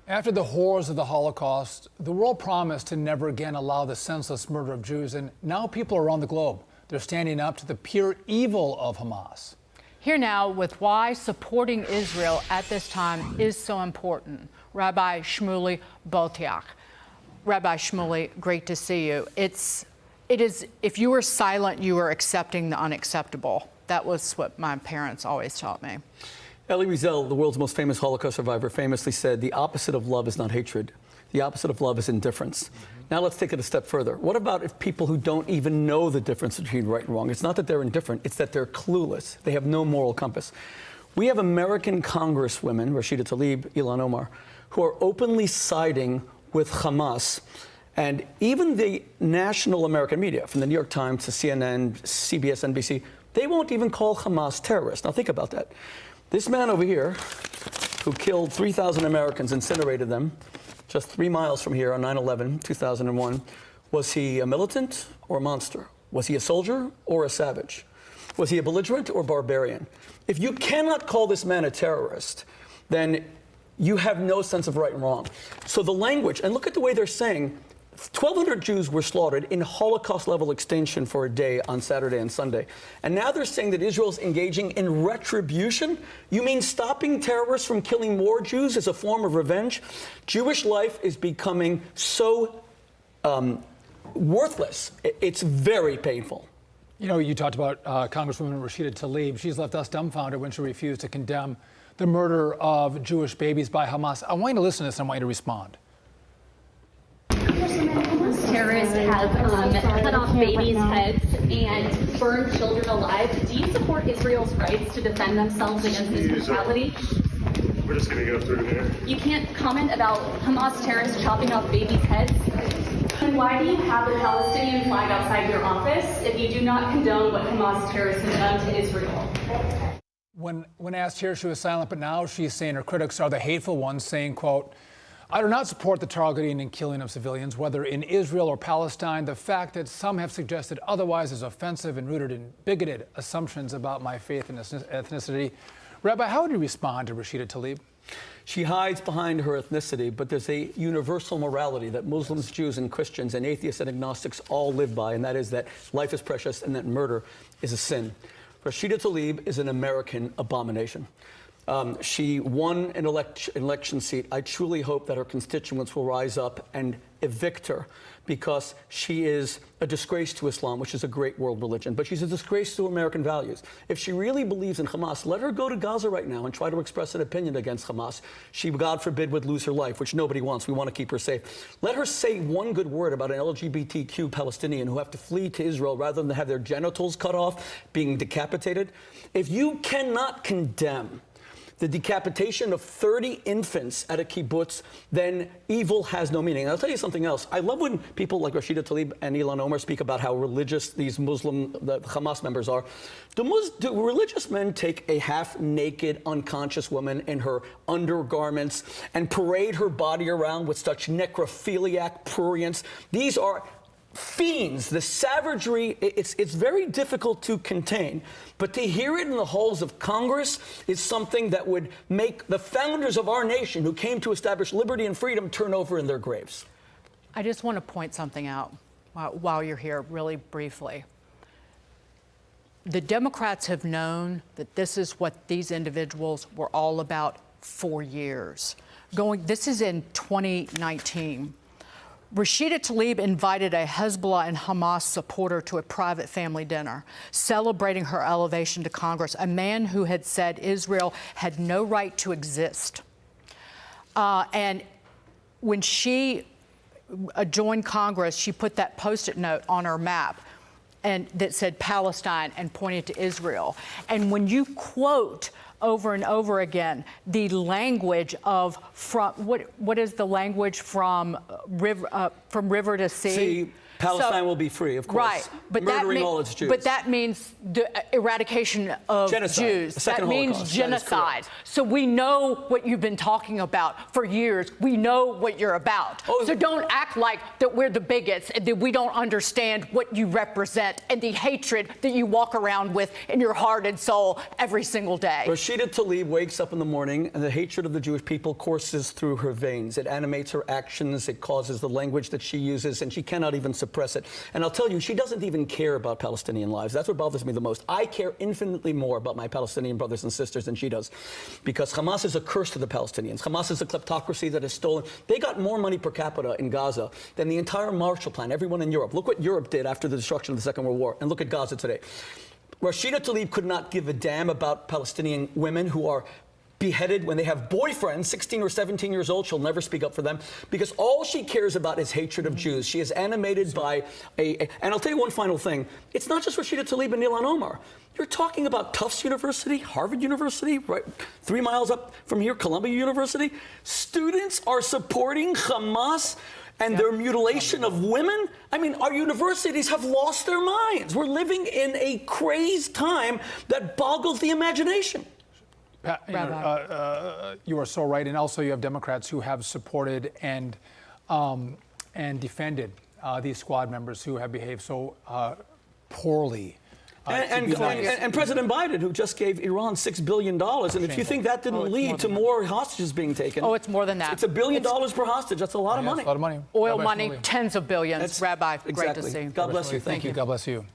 After the horrors of the Holocaust, the world promised to never again allow the senseless murder of Jews, and now people around the globe, they're standing up to the pure evil of Hamas. Here now with why supporting Israel at this time is so important, Rabbi Shmuley Boteach. Rabbi Shmuley, great to see you. It is, if you were silent, you were accepting the unacceptable. That was what my parents always taught me. Elie Wiesel, the world's most famous Holocaust survivor, famously said, "The opposite of love is not hatred. The opposite of love is indifference." Now let's take it a step further. What about if people who don't even know the difference between right and wrong? It's not that they're indifferent, it's that they're clueless. They have no moral compass. We have American congresswomen, Rashida Tlaib, Ilhan Omar, who are openly siding with Hamas. And even the national American media, from the New York Times to CNN, CBS, NBC, they won't even call Hamas terrorists. Now think about that. This man over here, who killed 3,000 Americans, incinerated them, just 3 miles from here on 9/11, 2001, was he a militant or a monster? Was he a soldier or a savage? Was he a belligerent or barbarian? If you cannot call this man a terrorist, then you have no sense of right and wrong. So the language, and look at the way they're saying, 1,200 Jews were slaughtered in Holocaust-level extinction for a day on Saturday and Sunday. And now they're saying that Israel's engaging in retribution? You mean stopping terrorists from killing more Jews as a form of revenge? Jewish life is becoming so worthless. It's very painful. You know, you talked about Congresswoman Rashida Tlaib. She's left us dumbfounded when she refused to condemn the murder of Jewish babies by Hamas. I want you to listen to this and I want you to respond. Terrorists have cut off babies' heads and burned children alive. Do you support Israel's rights to defend themselves against this brutality? We're just going to go through here. You can't comment about Hamas terrorists chopping off babies' heads? And why do you have a Palestinian flag outside your office if you do not condone what Hamas terrorists have done to Israel? When asked here, she was silent, but now she's saying her critics are the hateful ones, saying, quote, "I do not support the targeting and killing of civilians, whether in Israel or Palestine. The fact that some have suggested otherwise is offensive and rooted in bigoted assumptions about my faith and ethnicity." Rabbi, how would you respond to Rashida Tlaib? She hides behind her ethnicity, but there's a universal morality that Muslims, Jews, and Christians, and atheists and agnostics all live by, and that is that life is precious and that murder is a sin. Rashida Tlaib is an American abomination. She won an election seat. I truly hope that her constituents will rise up and evict her, because she is a disgrace to Islam, which is a great world religion, but she's a disgrace to American values. If she really believes in Hamas, let her go to Gaza right now and try to express an opinion against Hamas. She, God forbid, would lose her life, which nobody wants. We want to keep her safe. Let her say one good word about an LGBTQ Palestinian who have to flee to Israel rather than have their genitals cut off, being decapitated. If you cannot condemn the decapitation of 30 infants at a kibbutz, then evil has no meaning. And I'll tell you something else. I love when people like Rashida Tlaib and Ilhan Omar speak about how religious these the Hamas members are. Do religious men take a half-naked, unconscious woman in her undergarments and parade her body around with such necrophiliac prurience? These are fiends. The savagery, it's very difficult to contain. But to hear it in the halls of Congress is something that would make the founders of our nation, who came to establish liberty and freedom, turn over in their graves. I just want to point something out while you're here, really briefly. The Democrats have known that this is what these individuals were all about for years. This is in 2019. Rashida Tlaib invited a Hezbollah and Hamas supporter to a private family dinner, celebrating her elevation to Congress, a man who had said Israel had no right to exist. And when she joined Congress, she put that Post-it note on her map and that said Palestine and pointed to Israel. And when you quote over and over again the language of what is the language from river to sea? Palestine will be free, of course. Right, but murdering all its Jews. But that means the eradication of Genocide, Jews. the second That means Holocaust. That is genocide. correct. So we know what you've been talking about for years. We know what you're about. So don't act like that we're the bigots and that we don't understand what you represent and the hatred that you walk around with in your heart and soul every single day. Rashida Tlaib wakes up in the morning and the hatred of the Jewish people courses through her veins. It animates her actions. It causes the language that she uses, and she cannot even suppress it. And I'll tell you, she doesn't even care about Palestinian lives. That's what bothers me the most. I care infinitely more about my Palestinian brothers and sisters than she does, because Hamas is a curse to the Palestinians. Hamas is a kleptocracy that has stolen. They got more money per capita in Gaza than the entire Marshall Plan, everyone in Europe. Look what Europe did after the destruction of the Second World War, and look at Gaza today. Rashida Tlaib could not give a damn about Palestinian women who are beheaded when they have boyfriends, 16 or 17 years old. She'll never speak up for them because all she cares about is hatred of Jews. She is animated by and I'll tell you one final thing. It's not just Rashida Tlaib and Ilhan Omar. You're talking about Tufts University, Harvard University, right 3 miles up from here, Columbia University. Students are supporting Hamas and their mutilation of women. I mean, our universities have lost their minds. We're living in a crazed time that boggles the imagination. You are so right, and also you have Democrats who have supported and defended these squad members who have behaved so poorly. And President Biden, who just gave Iran $6 billion. And if you think that didn't lead to more hostages being taken. Oh, it's more than that. It's $1 billion per hostage. That's a lot of money. That's a lot of money. Oil money, tens of billions. Rabbi, great to see. God bless you. Thank you. God bless you.